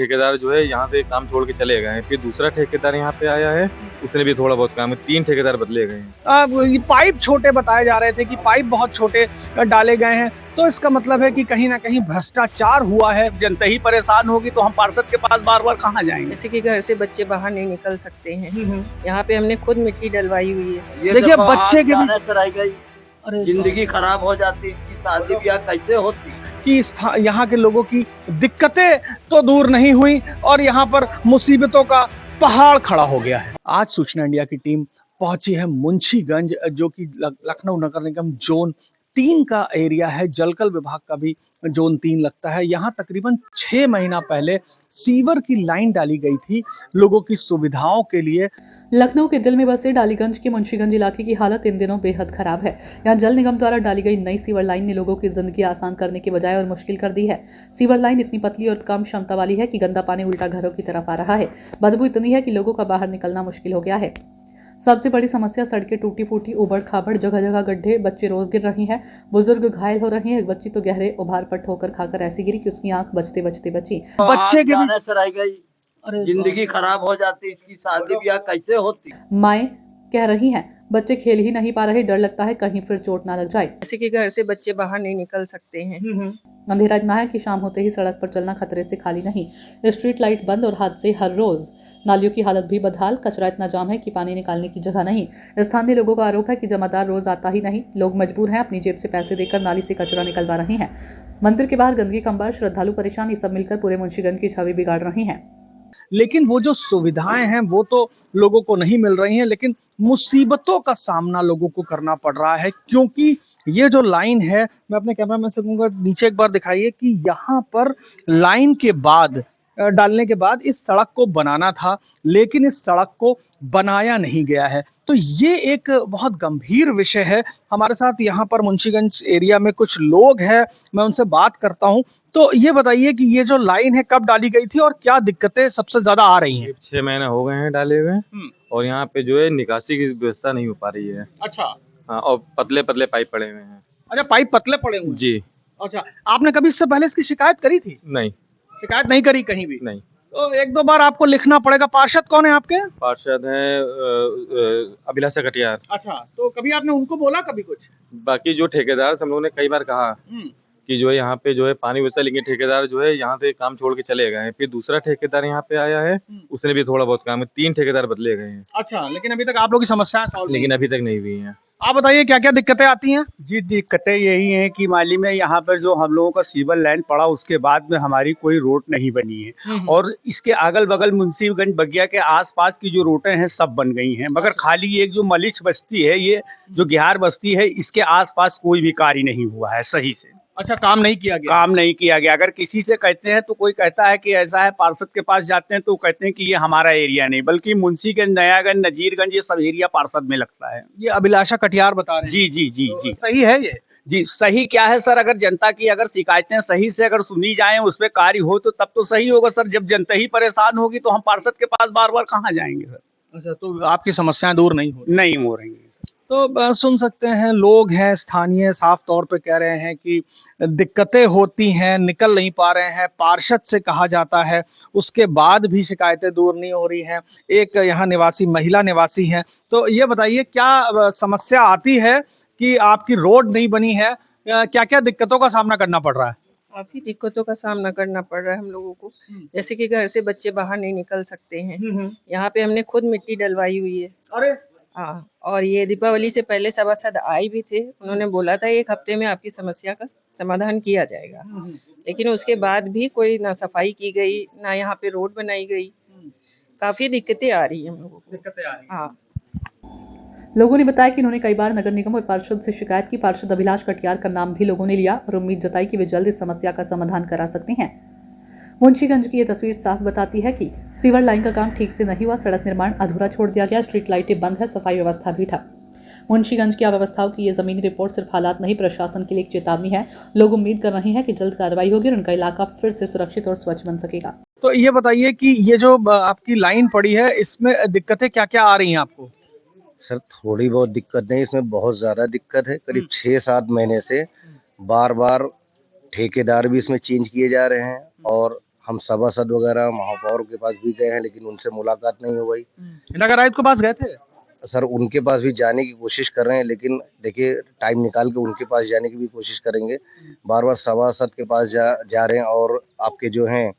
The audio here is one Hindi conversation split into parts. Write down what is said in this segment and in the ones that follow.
ठेकेदार जो है यहाँ से काम छोड़ के चले गए हैं, फिर दूसरा ठेकेदार यहाँ पे आया है, उसने भी थोड़ा बहुत काम है। 3 ठेकेदार बदले गए हैं। अब ये पाइप छोटे बताए जा रहे थे कि पाइप बहुत छोटे डाले गए हैं, तो इसका मतलब है कि कहीं ना कहीं भ्रष्टाचार हुआ है। जनता ही परेशान होगी तो हम पार्षद के पास बार बार कहाँ जाएंगे। जैसे कि घर से बच्चे बाहर नहीं निकल सकते हैं। यहाँ पे हमने खुद मिट्टी डलवाई हुई है। देखिए बच्चे के भी कराई गई, जिंदगी खराब हो जाती, शादी ब्याह कैसे होती कि यहाँ के लोगों की दिक्कतें तो दूर नहीं हुई और यहाँ पर मुसीबतों का पहाड़ खड़ा हो गया है। आज सूचना इंडिया की टीम पहुंची है मुंशीगंज, जो कि लखनऊ नगर निगम जोन 3 का एरिया है। जलकल विभाग का भी जोन 3 लगता है। यहाँ तकरीबन 6 महीना पहले सीवर की लाइन डाली गई थी लोगों की सुविधाओं के लिए। लखनऊ के दिल में बसे डालीगंज के मुंशीगंज इलाके की हालत इन दिनों बेहद खराब है। यहाँ जल निगम द्वारा डाली गई नई सीवर लाइन ने लोगों की जिंदगी आसान करने के बजाय और मुश्किल कर दी है। सीवर लाइन इतनी पतली और कम क्षमता वाली है कि गंदा पानी उल्टा घरों की तरफ आ रहा है। बदबू इतनी है कि लोगों का बाहर निकलना मुश्किल हो गया है। सबसे बड़ी समस्या सड़कें टूटी फूटी, उबड़ खाबड़, जगह जगह गड्ढे, बच्चे रोज गिर रही हैं, बुजुर्ग घायल हो रहे हैं। एक बच्ची तो गहरे उभार पर ठोकर खाकर ऐसी गिरी कि उसकी आंख बचते बचते बची। बच्चे के भी कराई गई, जिंदगी खराब हो जाती, इसकी शादी ब्याह कैसे होती। माएँ कह रही हैं बच्चे खेल ही नहीं पा रहे, डर लगता है कहीं फिर चोट ना लग जाए। जैसे कि घर से बच्चे बाहर नहीं निकल सकते हैं। अंधेरा इतना है कि शाम होते ही सड़क पर चलना खतरे से खाली नहीं। स्ट्रीट लाइट बंद और हादसे हर रोज। नालियों की हालत भी बदहाल, कचरा इतना जाम है कि पानी निकालने की जगह नहीं। स्थानीय लोगों का आरोप है कि जमादार रोज आता ही नहीं। लोग मजबूर हैं, अपनी जेब से पैसे देकर नाली से कचरा निकलवा रहे हैं। मंदिर के बाहर गंदगी का अंबार, श्रद्धालु परेशान, ये सब मिलकर पूरे मुंशीगंज की छवि बिगाड़ रहे हैं। लेकिन वो जो सुविधाएं हैं वो तो लोगों को नहीं मिल रही हैं, लेकिन मुसीबतों का सामना लोगों को करना पड़ रहा है। क्योंकि ये जो लाइन है, मैं अपने कैमरा मैन से कहूंगा नीचे एक बार दिखाइए कि यहाँ पर लाइन के बाद डालने के बाद इस सड़क को बनाना था, लेकिन इस सड़क को बनाया नहीं गया है। तो ये एक बहुत गंभीर विषय है। हमारे साथ यहाँ पर मुंशीगंज एरिया में कुछ लोग हैं, मैं उनसे बात करता हूँ। तो ये बताइए कि ये जो लाइन है कब डाली गई थी और क्या दिक्कतें सबसे ज्यादा आ रही हैं? 6 महीने हो गए हैं डाले हुए, और यहाँ पे जो है निकासी की व्यवस्था नहीं हो पा रही है। अच्छा। हाँ, और पतले पतले पाइप पड़े हुए हैं। अच्छा, पाइप पतले पड़े हुए हैं। जी। अच्छा, आपने कभी इससे पहले इसकी शिकायत करी थी? नहीं। शिकायत नहीं करी कहीं भी? नहीं। तो एक दो बार आपको लिखना पड़ेगा। पार्षद कौन है आपके? पार्षद हैं अभिलाषा कटियार। अच्छा, तो कभी आपने उनको बोला कभी कुछ? बाकी जो ठेकेदार से हम लोगों ने कई बार कहा कि जो है यहाँ पे जो है पानी व्यवस्था, लेकिन ठेकेदार जो है यहाँ से काम छोड़ के चले गए हैं, फिर दूसरा ठेकेदार यहाँ पे आया है, उसने भी थोड़ा बहुत काम है। 3 ठेकेदार बदले गए हैं। अच्छा, लेकिन अभी तक आप लोगों की समस्याएं सॉल्व लेकिन अभी तक नहीं हुई हैं। आप बताइए क्या क्या दिक्कतें आती हैं? जी, दिक्कतें यही हैं कि माली में यहाँ पर जो हम लोगों का सीवर लाइन पड़ा, उसके बाद में हमारी कोई रोड नहीं बनी है। और इसके अगल बगल मुंशीगंज बगिया के आसपास की जो रोडें हैं सब बन गई हैं, मगर खाली एक जो मलिच बस्ती है, ये जो गिहार बस्ती है, इसके आसपास कोई भी कार्य नहीं हुआ है सही से। अच्छा, काम नहीं किया गया? काम नहीं किया गया। अगर किसी से कहते हैं तो कोई कहता है कि ऐसा है, पार्षद के पास जाते हैं तो कहते हैं कि ये हमारा एरिया नहीं, बल्कि मुंशीगंज, नयागंज, नजीरगंज, ये सब एरिया पार्षद में लगता है। ये अभिलाषा कटियार बता रहे हैं। जी जी जी जी। सही है ये? जी, सही क्या है सर, अगर जनता की अगर शिकायतें सही से अगर सुनी जाएं, उस पर कार्य हो तो तब तो सही होगा सर। जब जनता ही परेशान होगी तो हम पार्षद के पास बार बार कहाँ जाएंगे सर। अच्छा, तो आपकी समस्याएं दूर नहीं हो रही? नहीं हो रही है सर। तो सुन सकते हैं, लोग हैं स्थानीय, साफ तौर पे कह रहे हैं कि दिक्कतें होती हैं, निकल नहीं पा रहे हैं। पार्षद से कहा जाता है, उसके बाद भी शिकायतें दूर नहीं हो रही हैं। एक यहाँ निवासी महिला निवासी हैं, तो ये बताइए क्या समस्या आती है कि आपकी रोड नहीं बनी है? क्या क्या दिक्कतों का सामना करना पड़ रहा है? काफी दिक्कतों का सामना करना पड़ रहा है हम लोगों को। जैसे कि घर से बच्चे बाहर नहीं निकल सकते हैं। यहाँ पे हमने खुद मिट्टी डलवाई हुई है। अरे हाँ, और ये दीपावली से पहले सभासद आए भी थे। उन्होंने बोला था 1 हफ्ते में आपकी समस्या का समाधान किया जाएगा, लेकिन उसके बाद भी कोई ना सफाई की गई, ना यहाँ पे रोड बनाई गई। काफी दिक्कतें आ रही है हम लोगों को। दिक्कतें आ रही हैं। हाँ, लोगों ने बताया कि उन्होंने कई बार नगर निगम और पार्षद से शिकायत की। पार्षद अभिलाष कटियार का नाम भी लोगों ने लिया और उम्मीद जताई कि वे जल्द इस समस्या का समाधान करा सकते हैं। मुंशीगंज की ये तस्वीर साफ बताती है कि सीवर लाइन का काम ठीक से नहीं हुआ, सड़क निर्माण अधूरा छोड़ दिया गया, स्ट्रीट लाइटें बंद है, सफाई व्यवस्था भी ठप। मुंशीगंज की अव्यवस्थाओं की ये जमीनी रिपोर्ट सिर्फ हालात नहीं, प्रशासन के लिए एक चेतावनी है। लोग उम्मीद कर रहे हैं कि जल्द कार्रवाई होगी और उनका इलाका फिर से सुरक्षित और स्वच्छ बन सकेगा। तो ये बताइए कि ये जो आपकी लाइन पड़ी है, इसमें दिक्कतें क्या क्या आ रही हैं आपको? सर थोड़ी बहुत दिक्कत नहीं, इसमें बहुत ज़्यादा दिक्कत है। करीब 6-7 महीने से बार बार ठेकेदार भी इसमें चेंज किए जा रहे हैं और हम सभासद वगैरह महापौर के पास भी गए हैं, लेकिन उनसे मुलाकात नहीं हो गई। नगर आयुक्त के पास गए थे? सर उनके पास भी जाने की कोशिश कर रहे हैं, लेकिन देखिए टाइम निकाल के उनके पास जाने की भी कोशिश करेंगे। बार बार सभासद के पास जा रहे हैं, और आपके जो हैं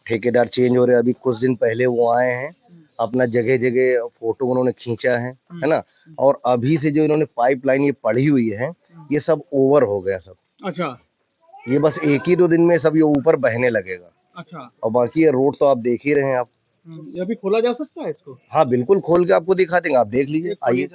ठेकेदार चेंज हो रहे हैं। अभी कुछ दिन पहले वो आए हैं, अपना जगह जगह फोटो उन्होंने खींचा है ना। और अभी से जो इन्होंने पाइपलाइन ये पड़ी हुई है, ये सब ओवर हो गया सब। अच्छा ये बस 1 ही 2 दिन में सब ये ऊपर बहने लगेगा। अच्छा, और बाकी ये रोड तो आप देख ही रहे हैं आप। ये अभी खोला जा सकता है इसको? हाँ बिल्कुल, खोल के आपको दिखा देंगे, आप देख लीजिए, आइए।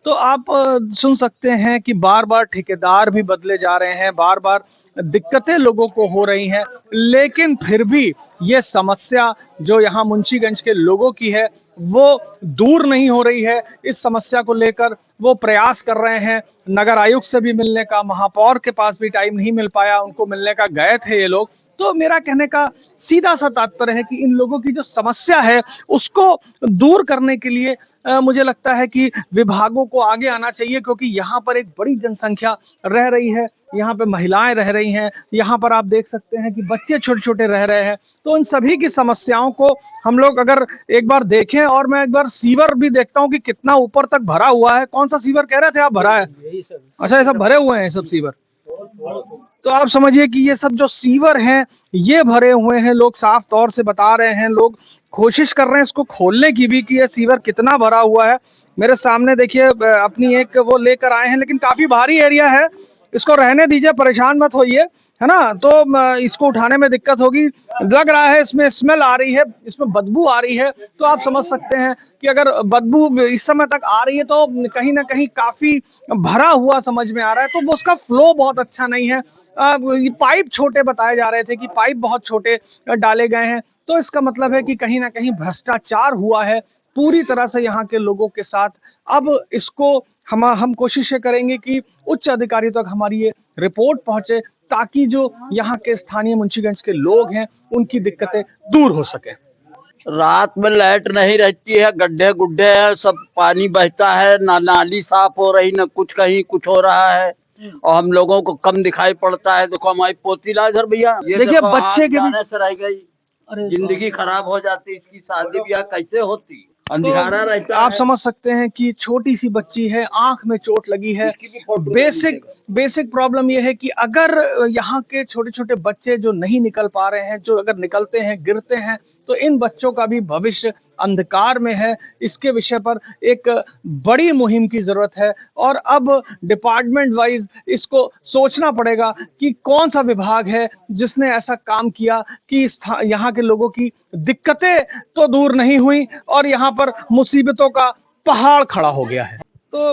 तो आप सुन सकते हैं कि बार बार ठेकेदार भी बदले जा रहे हैं, बार बार दिक्कतें लोगों को हो रही हैं, लेकिन फिर भी ये समस्या जो यहाँ मुंशीगंज के लोगों की है वो दूर नहीं हो रही है। इस समस्या को लेकर वो प्रयास कर रहे हैं। नगर आयुक्त से भी मिलने का, महापौर के पास भी टाइम नहीं मिल पाया, उनको मिलने का गए थे ये लोग। तो मेरा कहने का सीधा सा तात्पर्य है कि इन लोगों की जो समस्या है उसको दूर करने के लिए मुझे लगता है कि विभागों को आगे आना चाहिए, क्योंकि यहाँ पर एक बड़ी जनसंख्या रह रही है, यहाँ पे महिलाएं रह रही हैं, यहाँ पर आप देख सकते हैं कि बच्चे छोटे छोटे रह रहे हैं। तो इन सभी की समस्याओं को हम लोग अगर एक बार देखें, और मैं एक बार सीवर भी देखता हूँ कि कितना ऊपर तक भरा हुआ है। कौन सा सीवर कह रहे थे आप भरा है? अच्छा, ये सब भरे हुए हैं सब सीवर। तो आप समझिए कि ये सब जो सीवर हैं ये भरे हुए हैं, लोग साफ तौर से बता रहे हैं, लोग कोशिश कर रहे हैं इसको खोलने की भी कि ये सीवर कितना भरा हुआ है। मेरे सामने देखिए अपनी एक वो लेकर आए हैं, लेकिन काफी भारी एरिया है, इसको रहने दीजिए, परेशान मत होइए, है ना। तो इसको उठाने में दिक्कत होगी, लग रहा है इसमें स्मेल आ रही है, इसमें बदबू आ रही है। तो आप समझ सकते हैं कि अगर बदबू इस समय तक आ रही है तो कहीं ना कहीं काफी भरा हुआ समझ में आ रहा है, तो वो उसका फ्लो बहुत अच्छा नहीं है। ये पाइप छोटे बताए जा रहे थे कि पाइप बहुत छोटे डाले गए हैं, तो इसका मतलब है कि कहीं ना कहीं भ्रष्टाचार हुआ है पूरी तरह से यहाँ के लोगों के साथ। अब इसको हम कोशिशें करेंगे कि उच्च अधिकारियों तक हमारी ये रिपोर्ट पहुंचे, ताकि जो यहाँ के स्थानीय मुंशीगंज के लोग हैं उनकी दिक्कतें दूर हो सके। रात में लाइट नहीं रहती है, गड्ढे गुड्ढे है, सब पानी बहता है, ना नाली साफ हो रही, ना कुछ कहीं कुछ हो रहा है, और हम लोगों को कम दिखाई पड़ता है। देखो हमारी पोती ला इधर भैया, ये देखिए बच्चे के जाने से रह गई, जिंदगी खराब हो जाती, इसकी शादी ब्याह कैसे होती, अंधियारा रहता आप है। समझ सकते हैं कि छोटी सी बच्ची है, आंख में चोट लगी है। बेसिक प्रॉब्लम ये है कि अगर यहाँ के छोटे छोटे बच्चे जो नहीं निकल पा रहे हैं, जो अगर निकलते हैं गिरते हैं, तो इन बच्चों का भी भविष्य अंधकार में है। इसके विषय पर एक बड़ी मुहिम की जरूरत है, और अब डिपार्टमेंट वाइज इसको सोचना पड़ेगा कि कौन सा विभाग है जिसने ऐसा काम किया कि यहाँ के लोगों की दिक्कतें तो दूर नहीं हुई और यहाँ पर मुसीबतों का पहाड़ खड़ा हो गया है। तो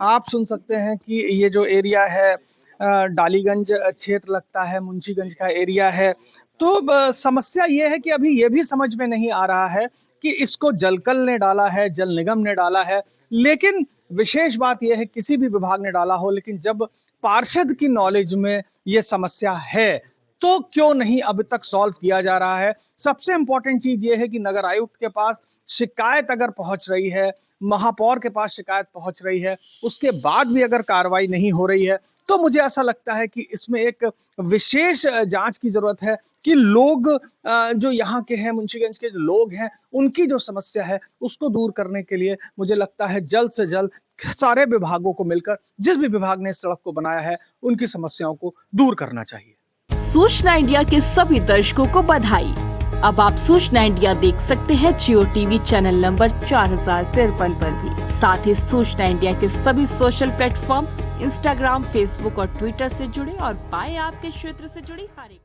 आप सुन सकते हैं कि ये जो एरिया है डालीगंज क्षेत्र लगता है, मुंशीगंज का एरिया है। तो समस्या ये है कि अभी ये भी समझ में नहीं आ रहा है कि इसको जलकल ने डाला है, जल निगम ने डाला है, लेकिन विशेष बात यह है किसी भी विभाग ने डाला हो, लेकिन जब पार्षद की नॉलेज में ये समस्या है तो क्यों नहीं अब तक सॉल्व किया जा रहा है। सबसे इंपॉर्टेंट चीज ये है कि नगर आयुक्त के पास शिकायत अगर पहुंच रही है, महापौर के पास शिकायत पहुंच रही है, उसके बाद भी अगर कार्रवाई नहीं हो रही है, तो मुझे ऐसा लगता है कि इसमें एक विशेष जांच की जरूरत है कि लोग जो यहाँ के हैं, मुंशीगंज के जो लोग हैं, उनकी जो समस्या है उसको दूर करने के लिए मुझे लगता है जल्द से जल्द सारे विभागों को मिलकर, जिस भी विभाग ने इस सड़क को बनाया है, उनकी समस्याओं को दूर करना चाहिए। सूचना इंडिया के सभी दर्शकों को बधाई। अब आप सूचना इंडिया देख सकते हैं जियो टीवी चैनल नंबर 4053 पर भी। साथ ही सूचना इंडिया के सभी सोशल प्लेटफॉर्म इंस्टाग्राम, फेसबुक और ट्विटर से जुड़े और पाएं आपके क्षेत्र से जुड़ी हर एक